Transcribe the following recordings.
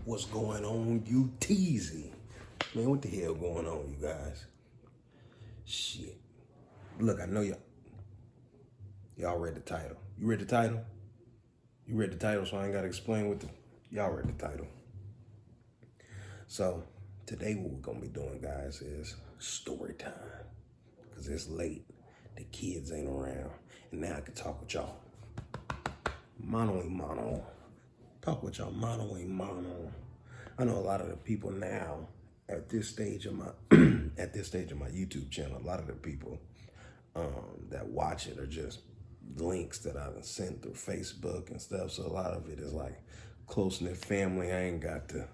What's going on, you teasy? Man, what the hell going on, you guys? Shit. Look, I know y'all read the title. You read the title? You read the title, so I ain't gotta explain what y'all read the title. So today what we're gonna be doing, guys, is story time. Cause it's late. The kids ain't around. And now I can talk with y'all. Mano a mano. Talk with y'all mano a mano. I know a lot of the people now at this stage of my YouTube channel, a lot of the people that watch it are just links that I've sent through Facebook and stuff. So a lot of it is like close-knit family. I ain't got to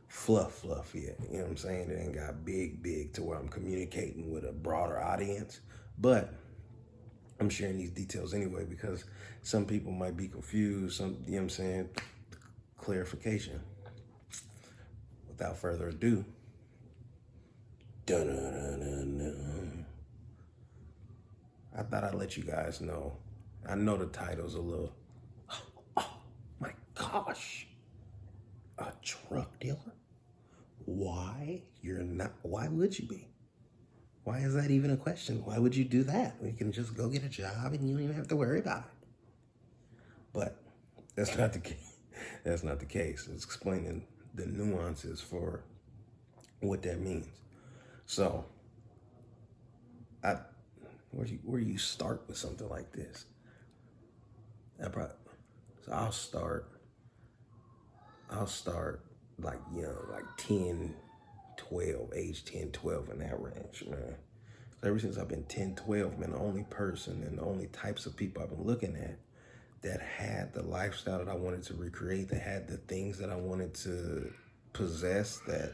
fluff yet. You know what I'm saying? It ain't got big to where I'm communicating with a broader audience. But I'm sharing these details anyway because some people might be confused. You know what I'm saying? Clarification. Without further ado, I thought I'd let you guys know. I know the title's a little, oh my gosh, a drug dealer? Why? You're not, why would you be? Why is that even a question? Why would you do that? You can just go get a job and you don't even have to worry about it. But that's not the case. That's not the case. It's explaining the nuances for what that means. So, where you start with something like this? So I'll start like, like 10, 12, age 10, 12 in that range, man. So ever since I've been 10, 12, man, the only person and the only types of people I've been looking at that had the lifestyle that I wanted to recreate, that had the things that I wanted to possess, that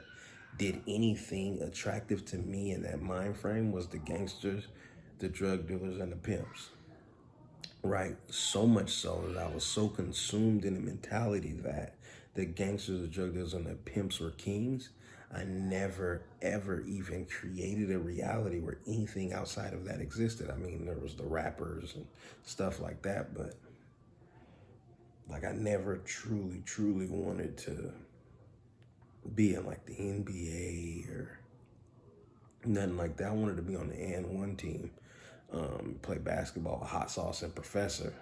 did anything attractive to me in that mind frame was the gangsters, the drug dealers, and the pimps. Right? So much so that I was so consumed in the mentality that the gangsters, the drug dealers, and the pimps were kings. I never, ever even created a reality where anything outside of that existed. I mean, there was the rappers and stuff like that, but like I never truly wanted to be in like the NBA or nothing like that. I wanted to be on the N1 team, play basketball with Hot Sauce and Professor.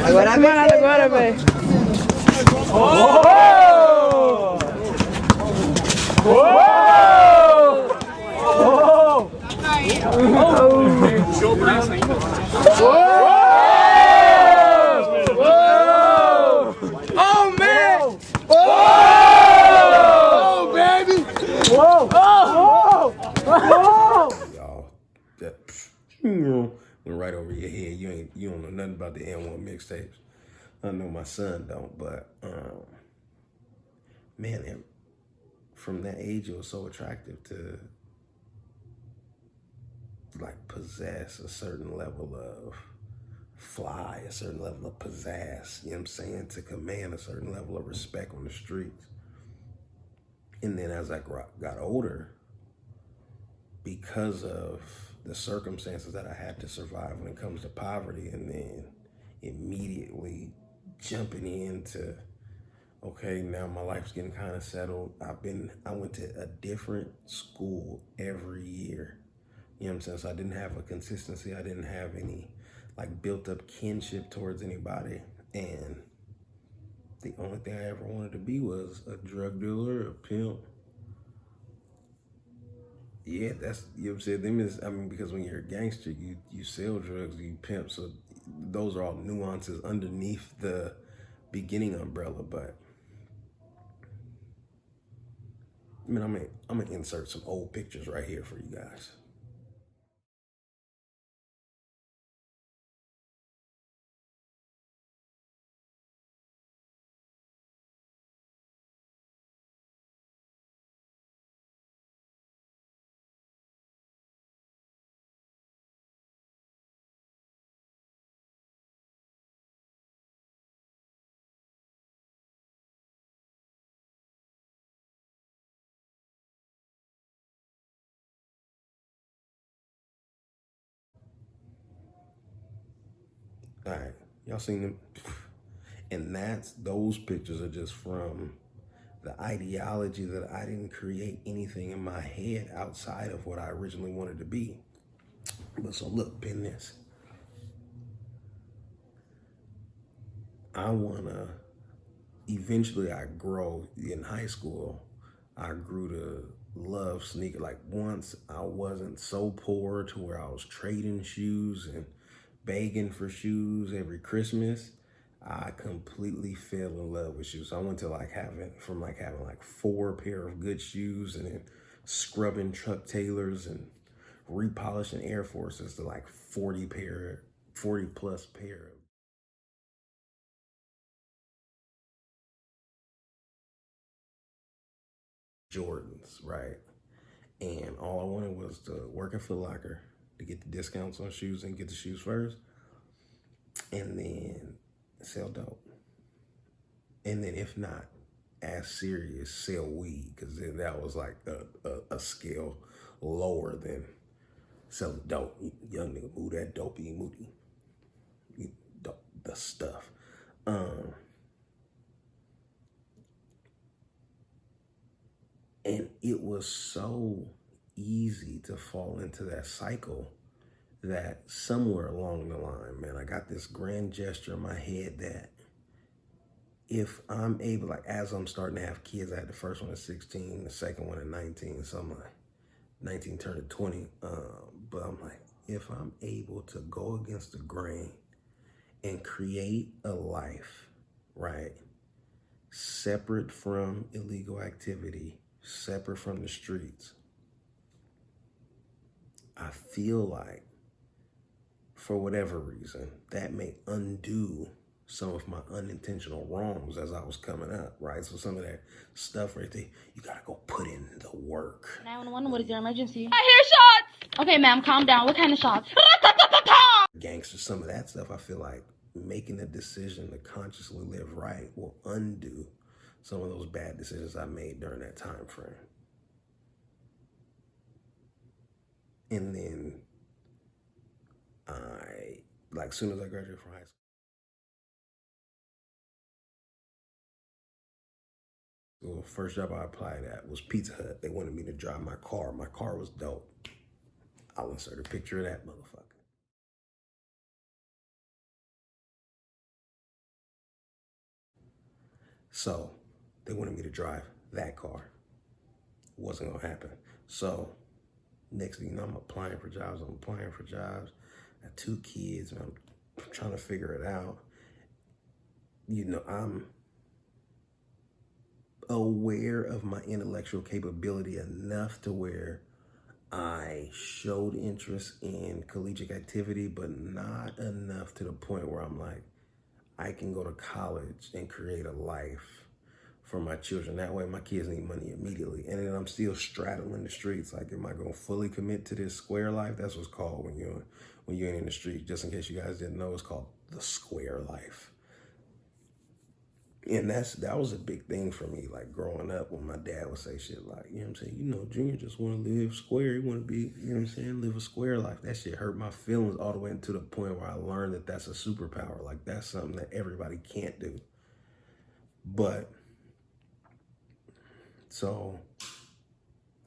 Agora, velho. Y'all, that went right over your head. You don't know nothing about the N1 mixtapes. I know my son don't, but man, from that age, it was so attractive to like possess a certain level of fly, a certain level of pizzazz, you know what I'm saying? To command a certain level of respect on the streets. And then as I got older, because of the circumstances that I had to survive when it comes to poverty, and then immediately jumping into, okay, now my life's getting kind of settled. I went to a different school every year. You know what I'm saying? So I didn't have a consistency. I didn't have any like built up kinship towards anybody. And the only thing I ever wanted to be was a drug dealer, a pimp. Yeah, that's, you know what I'm saying? Because when you're a gangster, you sell drugs, you pimp. So those are all nuances underneath the beginning umbrella. But I mean, I'm gonna insert some old pictures right here for you guys. All right, y'all seen them? And those pictures are just from the ideology that I didn't create anything in my head outside of what I originally wanted to be. But so look, pin this. I wanna, eventually I grow in high school. I grew to love sneakers. Like once I wasn't so poor to where I was trading shoes and begging for shoes every Christmas. I completely fell in love with shoes. I went to having 4 pair of good shoes and then scrubbing Chuck Taylors and repolishing Air Forces to 40 plus pair of Jordans, right? And all I wanted was to work at Foot Locker to get the discounts on shoes and get the shoes first, and then sell dope. And then if not, as serious, sell weed, because then that was like a scale lower than selling dope. Young nigga, move that dopey moody. The stuff. And it was so easy to fall into that cycle that somewhere along the line, man, I got this grand gesture in my head that if I'm able, as I'm starting to have kids, I had the first one at 16, the second one at 19, so I'm 19 turning 20. But I'm like, if I'm able to go against the grain and create a life, right, separate from illegal activity, separate from the streets, I feel like, for whatever reason, that may undo some of my unintentional wrongs as I was coming up, right? So some of that stuff right there, you gotta go put in the work. 911, what is your emergency? I hear shots! Okay, ma'am, calm down. What kind of shots? Gangster, some of that stuff, I feel like making a decision to consciously live right will undo some of those bad decisions I made during that time frame. And then as soon as I graduated from high school, the first job I applied at was Pizza Hut. They wanted me to drive my car. My car was dope. I'll insert a picture of that motherfucker. So they wanted me to drive that car. It wasn't gonna happen. So next thing you know, I'm applying for jobs. I got 2 kids, and I'm trying to figure it out. I'm aware of my intellectual capability enough to where I showed interest in collegiate activity, but not enough to the point where I'm like, I can go to college and create a life for my children. That way my kids need money immediately. And then I'm still straddling the streets. Like, am I gonna fully commit to this square life? That's what's called when you're in the street. Just in case you guys didn't know, it's called the square life. And that was a big thing for me, like growing up, when my dad would say shit like, you know what I'm saying, Junior just want to live square. He want to be, you know what I'm saying, live a square life. That shit hurt my feelings all the way to the point where I learned that that's a superpower. Like, that's something that everybody can't do. But, so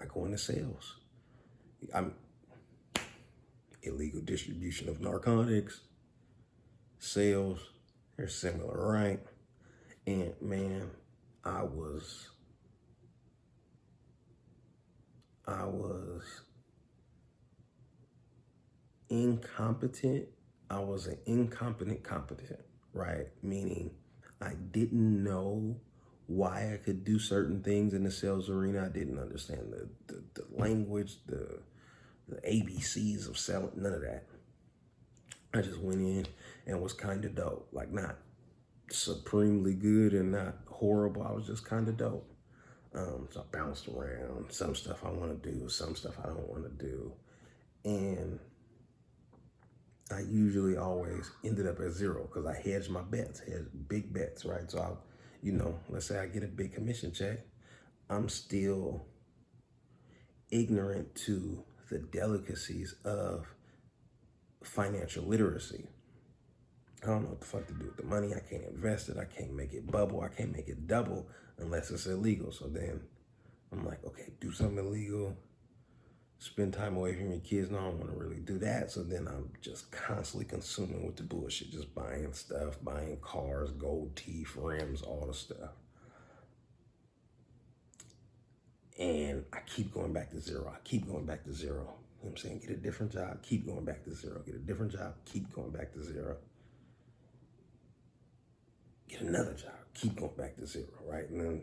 I go into sales. I'm illegal distribution of narcotics, sales, they're similar, right? And man, I was incompetent. I was an incompetent competent, right? Meaning I didn't know why I could do certain things in the sales arena. I didn't understand the language, the ABCs of selling, none of that. I just went in and was kind of dope. Like, not supremely good and not horrible. I was just kind of dope. So I bounced around. Some stuff I want to do, some stuff I don't want to do. And I usually always ended up at zero because I hedged my bets, hedged big bets, right? So let's say I get a big commission check, I'm still ignorant to the delicacies of financial literacy. I don't know what the fuck to do with the money. I can't invest it. I can't make it bubble. I can't make it double unless it's illegal. So then I'm like, okay, do something illegal. Spend time away from your kids. No, I don't want to really do that. So then I'm just constantly consuming with the bullshit, just buying stuff, buying cars, gold teeth, rims, all the stuff. And I keep going back to zero. I keep going back to zero. You know what I'm saying? Get a different job, keep going back to zero. Get a different job, keep going back to zero. Get another job, keep going back to zero, right? And then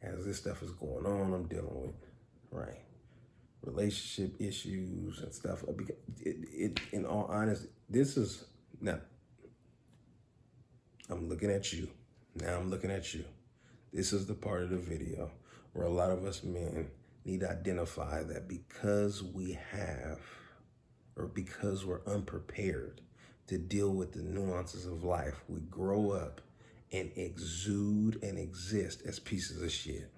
as this stuff is going on, I'm dealing with, right, relationship issues and stuff. In all honesty, this is, now, I'm looking at you. Now I'm looking at you. This is the part of the video where a lot of us men need to identify that because we have, or because we're unprepared to deal with the nuances of life, we grow up and exude and exist as pieces of shit.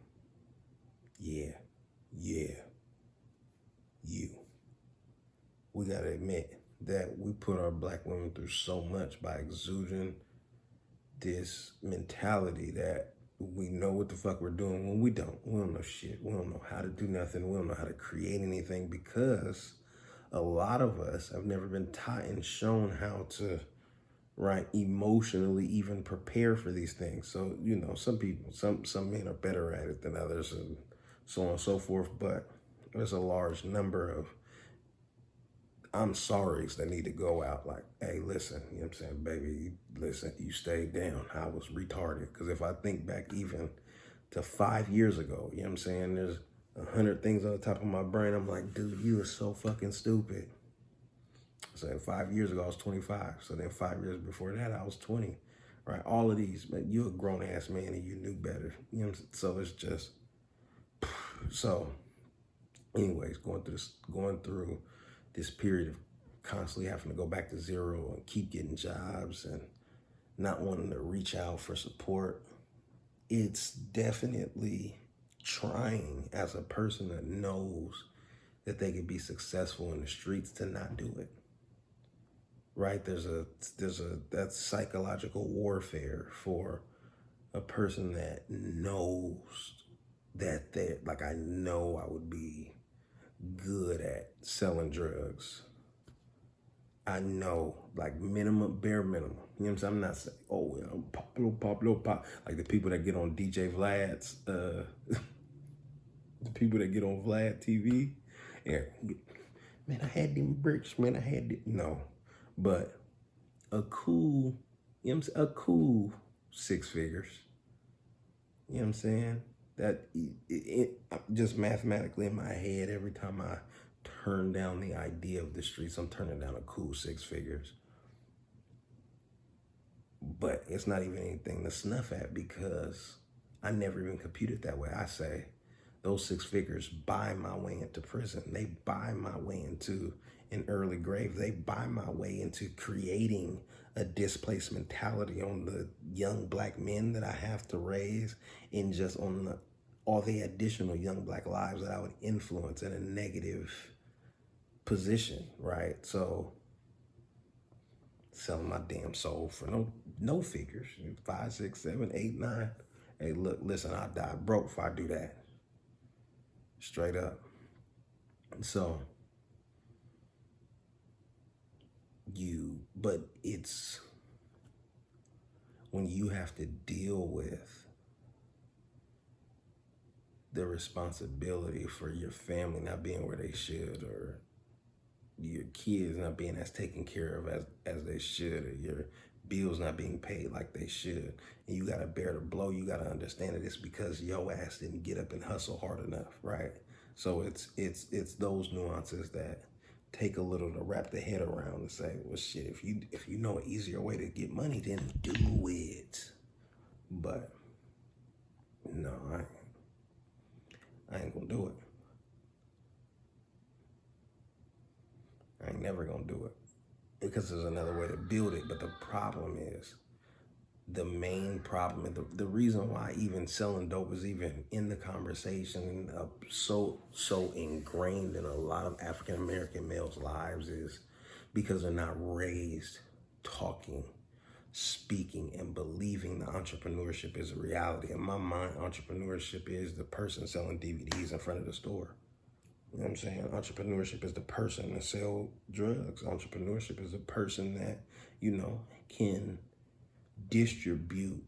Yeah. You. We gotta admit that we put our black women through so much by exuding this mentality that we know what the fuck we're doing when we don't. We don't know shit. We don't know how to do nothing. We don't know how to create anything because a lot of us have never been taught and shown how to, right, emotionally even prepare for these things. So, you know, some people, some men are better at it than others and so on and so forth, but there's a large number of I'm sorry's that need to go out like, hey, listen, you know what I'm saying, baby, listen, you stayed down. I was retarded. Because if I think back even to 5 years ago, you know what I'm saying, there's 100 things on the top of my brain. I'm like, dude, you are so fucking stupid. So 5 years ago, I was 25. So then 5 years before that, I was 20, right? All of these, but you're a grown ass man and you knew better. You know what I'm saying? So it's just, so anyways, going through this period of constantly having to go back to zero and keep getting jobs and not wanting to reach out for support. It's definitely trying as a person that knows that they could be successful in the streets to not do it. Right? That's psychological warfare for a person that knows that like, I know I would be good at selling drugs. I know, like bare minimum. You know what I'm saying? I'm not saying, oh, you know, pop. Like the people that get on DJ Vlad's, the people that get on Vlad TV. Yeah, man, I had them bricks, man. No, but a cool, you know what I'm saying? A cool 6 figures. You know what I'm saying? That just mathematically in my head, every time I turn down the idea of the streets, I'm turning down a cool 6 figures. But it's not even anything to snuff at because I never even computed that way. I say those 6 figures buy my way into prison. They buy my way into an early grave. They buy my way into creating a displaced mentality on the young black men that I have to raise and just on all the additional young black lives that I would influence in a negative position, right? So selling my damn soul for no figures, 5, 6, 7, 8, 9. Hey, look, listen, I'll die broke if I do that. Straight up. So but it's when you have to deal with the responsibility for your family not being where they should, or your kids not being as taken care of as they should, or your bills not being paid like they should, and you gotta bear the blow. You gotta understand that it's because your ass didn't get up and hustle hard enough, right? So it's those nuances that take a little to wrap the head around and say, well, shit, if you know an easier way to get money, then do it. But no, I ain't gonna do it. I ain't never gonna do it because there's another way to build it. But the problem is, the main problem, and the reason why even selling dope is even in the conversation, so ingrained in a lot of African American males' lives, is because they're not raised talking speaking and believing that entrepreneurship is a reality. In my mind, entrepreneurship is the person selling DVDs in front of the store. You know what I'm saying? Entrepreneurship is the person that sell drugs. Entrepreneurship is the person that, you know, can distribute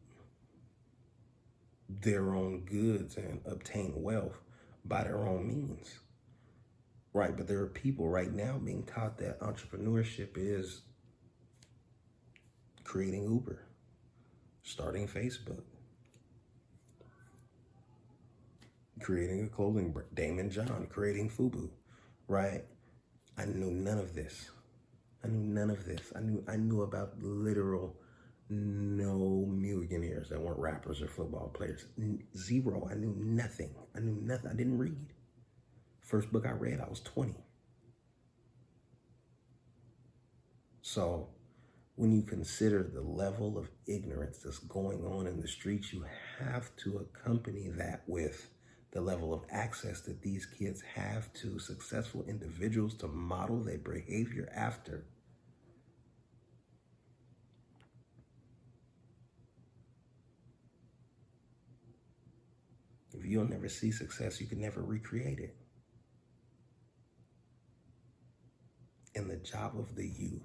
their own goods and obtain wealth by their own means. Right, but there are people right now being taught that entrepreneurship is creating Uber, starting Facebook, creating a clothing brand, Daymond John, creating FUBU, right? I knew none of this. I knew about literal no millionaires that weren't rappers or football players. Zero. I knew nothing. I didn't read. First book I read, I was 20. So when you consider the level of ignorance that's going on in the streets, you have to accompany that with the level of access that these kids have to successful individuals to model their behavior after. If you'll never see success, you can never recreate it. And the job of the youth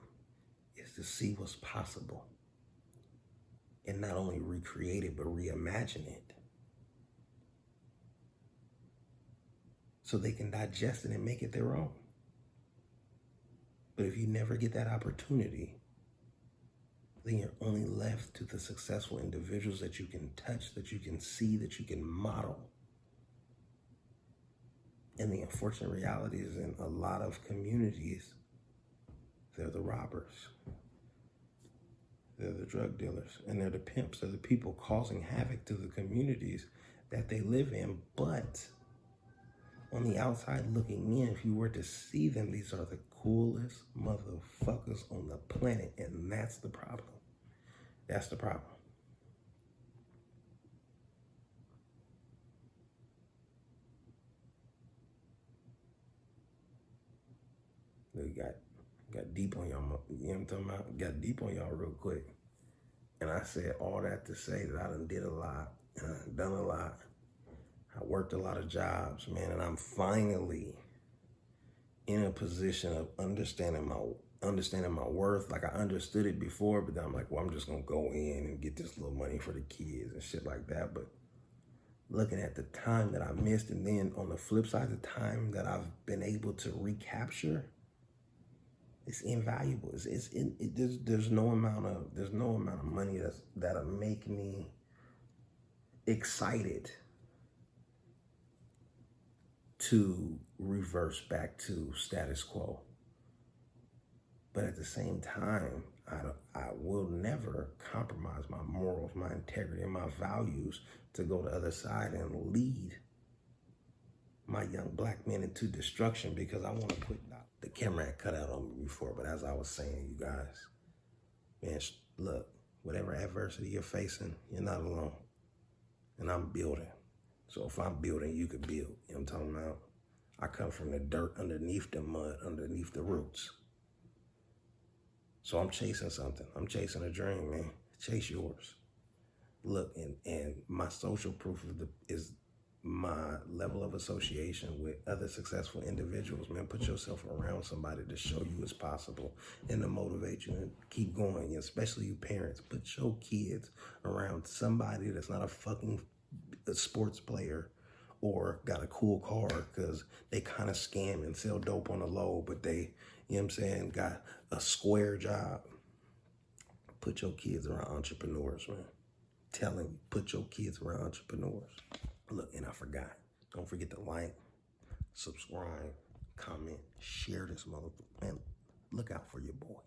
is to see what's possible and not only recreate it, but reimagine it so they can digest it and make it their own. But if you never get that opportunity, then you're only left to the successful individuals that you can touch, that you can see, that you can model. And the unfortunate reality is in a lot of communities, they're the robbers, they're the drug dealers, and they're the pimps. They're the people causing havoc to the communities that they live in. But on the outside looking in, if you were to see them, these are the coolest motherfuckers on the planet, and that's the problem. That's the problem. They got deep on y'all, you know what I'm talking about? Got deep on y'all real quick. And I said all that to say that I done did a lot, and I done a lot. I worked a lot of jobs, man, and I'm finally in a position of understanding my worth. Like I understood it before, but then I'm like, well, I'm just gonna go in and get this little money for the kids and shit like that. But looking at the time that I missed, and then on the flip side, the time that I've been able to recapture, it's invaluable. There's no amount of money that'll make me excited to reverse back to status quo. But at the same time, I will never compromise my morals, my integrity, and my values to go the other side and lead my young black men into destruction, because I want to put out. The camera had cut out on me before, but as I was saying, you guys, man, look, whatever adversity you're facing, you're not alone. And I'm building. So if I'm building, you could build. You know what I'm talking about? I come from the dirt underneath the mud, underneath the roots. So I'm chasing something. I'm chasing a dream, man. Chase yours. Look, and my social proof is my level of association with other successful individuals, man. Put yourself around somebody to show you it's possible and to motivate you and keep going, especially you parents. Put your kids around somebody that's not a fucking sports player or got a cool car, because they kind of scam and sell dope on the low, but they, you know what I'm saying, got a square job. Put your kids around entrepreneurs, man. Telling you, put your kids around entrepreneurs. Look, and I forgot. Don't forget to like, subscribe, comment, share this motherfucker. Man, look out for your boy.